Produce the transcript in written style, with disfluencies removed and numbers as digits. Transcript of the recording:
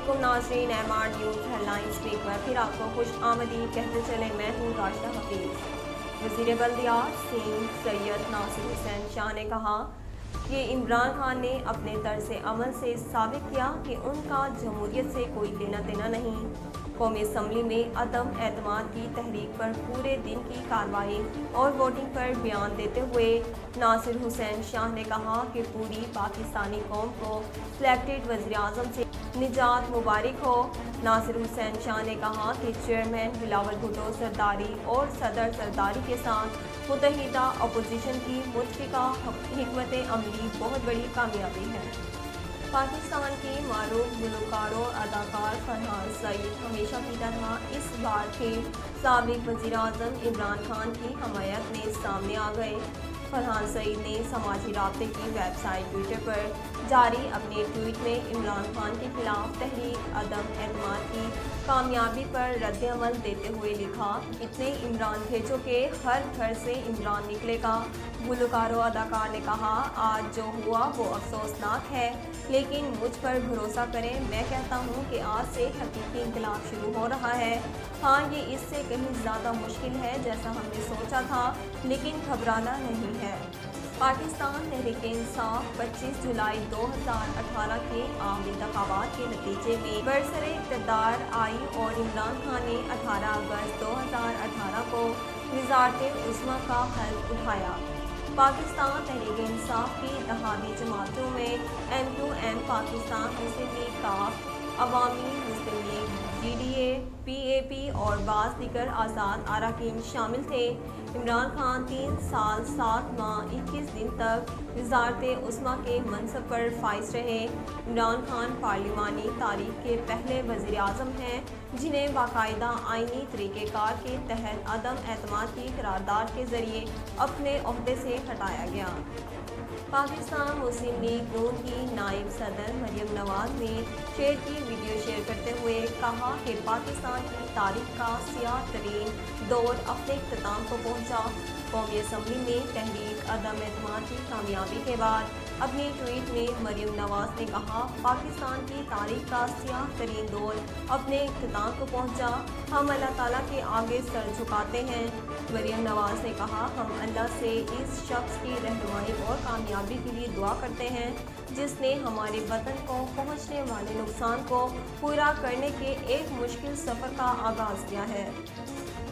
वालेकुम नाज़रीन, MR news headlines पे एक बार फिर आपको खुश आमदीद कहते चले। मैं हूँ राशिदा हफीज़। वज़ीर बल्दियात सिंध सैयद नासिर हुसैन शाह ने कहा कि इमरान खान ने अपने तर्ज़ अमल से साबित किया कि उनका जमहूरियत से कोई लेना देना नहीं। कौमी असम्बली में अदम एतमाद की तहरीक पर पूरे दिन की कार्रवाई और वोटिंग पर बयान देते हुए नासिर हुसैन शाह ने कहा कि पूरी पाकिस्तानी कौम को सिलेक्टेड वज़ीर आज़म से निजात मुबारक हो। नासिर हुसैन शाह ने कहा कि चेयरमैन बिलावल भुट्टो सरदारी और सदर सरदारी के साथ मुत्तहिदा अपोजिशन की मुतफ़िका हिकमत अमली बहुत बड़ी कामयाबी है। पाकिस्तान के मारूफ गुलकारों अदाकार फरहान सईद हमेशा की तरह इस बार भी साबिक वज़ीर आज़म इमरान खान की हमायत में सामने आ गए। फरहान सईद ने समाजी राब्ते की वेबसाइट ट्विटर पर जारी अपने ट्वीट में इमरान खान के खिलाफ तहरीक अदम एतमाद की कामयाबी पर रद्द-ए-अमल देते हुए लिखा, इतने इमरान भेजो के हर घर से इमरान निकलेगा। गुलकारों अदाकार ने कहा, आज जो हुआ वो अफसोसनाक है, लेकिन मुझ पर भरोसा करें, मैं कहता हूँ कि आज से हकीकी इंकलाब शुरू हो रहा है। हाँ, ये इससे कहीं ज़्यादा मुश्किल है जैसा हमने सोचा था, लेकिन घबराना नहीं है। पाकिस्तान तहरीक-ए-इंसाफ 25 जुलाई 2018 के आम इंतखाबात के नतीजे में बरसरे इक़्तिदार आई और इमरान खान ने 18 अगस्त 2018 को वज़ारत-ए-उज़्मा का हल्फ उठाया। पाकिस्तान तहरीक-ए-इंसाफ की इत्तेहादी जमातों में M2M पाकिस्तान मुस्लिम लीग काफ, अवामी मुस्लिम लीग GDA, PAP और बाज़ दीगर आज़ाद अरकान शामिल थे। इमरान खान 3 साल 7 माह 21 दिन तक वज़ारत-ए-उज़्मा के मनसब पर फाइज रहे। इमरान खान पार्लिमानी तारीख के पहले वज़ीर आज़म हैं जिन्हें बाकायदा आईनी तरीक़ेकार के तहत अदम एतमाद की करारदाद के ज़रिए अपने ओहदे से हटाया गया। पाकिस्तान मुस्लिम लीग नून की नायब सदर मरियम नवाज ने शेर की वीडियो शेयर करते हुए कहा कि पाकिस्तान की तारीख का सियाह तरीन दौर अपने इख्तिताम को पहुंचा। कौमी असम्बली में तहरीक अदम एतमाद की कामयाबी के बाद अपने ट्वीट में मरियम नवाज ने कहा, पाकिस्तान की तारीख का सियाह तरीन दौर अपने इख्तिताम को पहुंचा। हम अल्लाह ताला के आगे सर झुकाते हैं। मरियम नवाज ने कहा, हम अल्लाह से इस शख्स की रहनुमाई और कामयाबी के लिए दुआ करते हैं जिसने हमारे वतन को पहुंचने वाले नुकसान को पूरा करने के एक मुश्किल सफ़र का आगाज़ किया है।